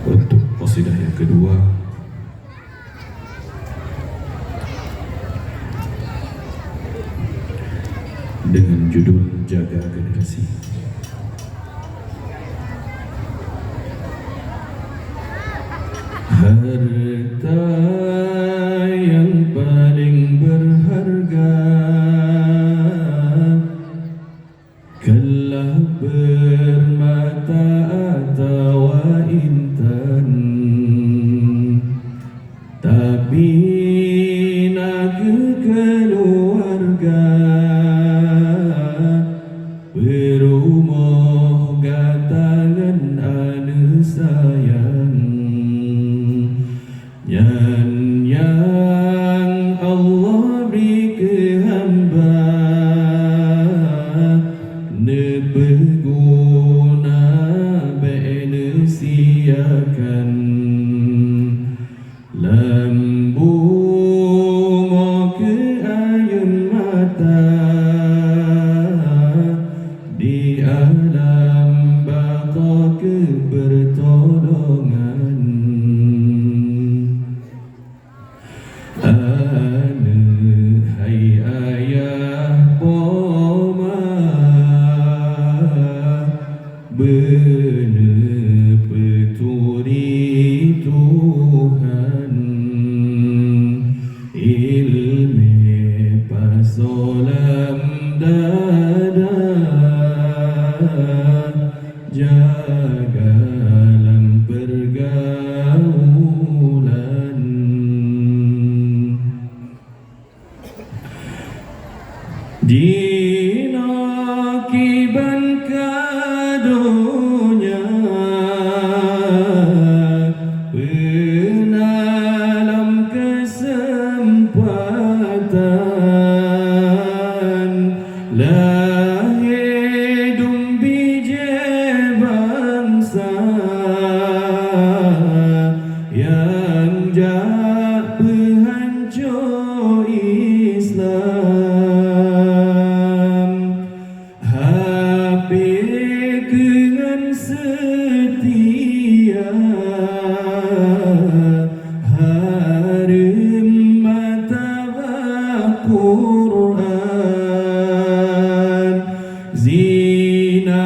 Untuk qasidah yang kedua, dengan judul Jaga Generasi. Harta yang paling berharga kelak bermata atau intan, tapi nak keluarga berumah gatangan anu sayang. Yang Allah beri ke hamba ne berguna bene siakan lembu mau ke ayun mata di alam baka kebertolongan. Hai ayah poma bener peturi Tuhan, ilmu pasolam dada jagalam pergaulan. Dina kiban kadonya penalam kesempatan lahir bije bangsa yang jak pehancur Islam. Dengan setia harum martabat Quran, zina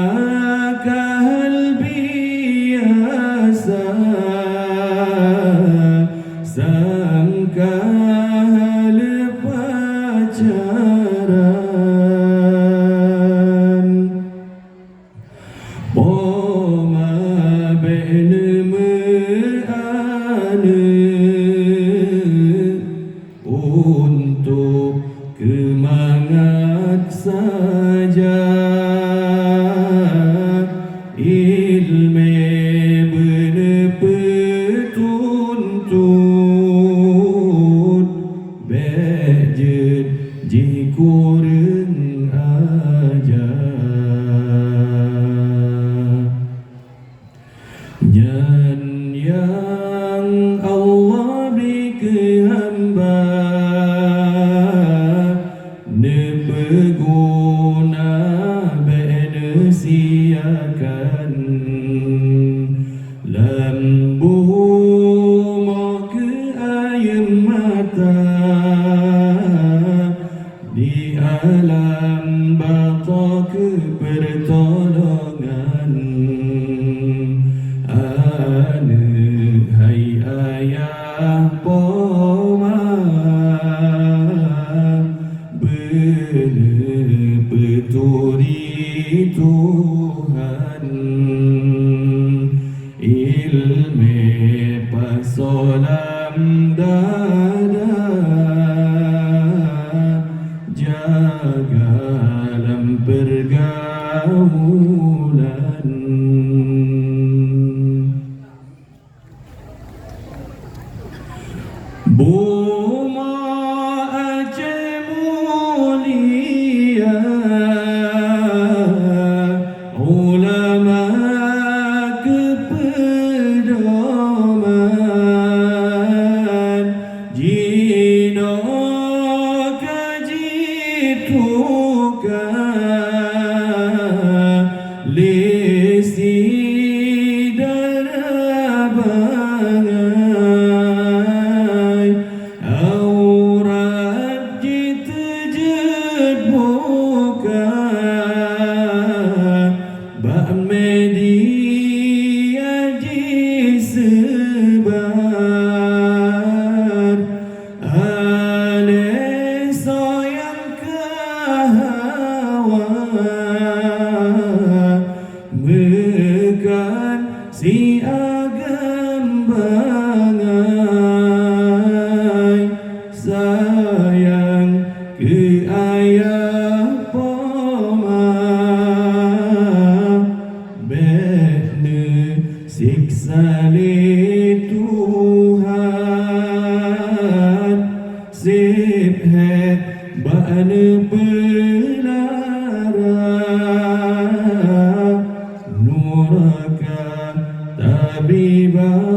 kalbi biasa sangka pacaran. Poma bene meane untuk kemangat saja, ilmu bene petuntut bejet jikureng aja. Yang Allah beri ke hamba ne berguna bene siakan lembu mau ke air mata di alam baka kepertolongan. Hai ayah poma bener peturi Tuhan, ilmu pasolam dada jagalam pergaulan. Buma Aceh mulia, ulama kepedoman si agam bangai sayang ke ayah poma bene siksa li Tuhan sip het bane belara nuraka tabibah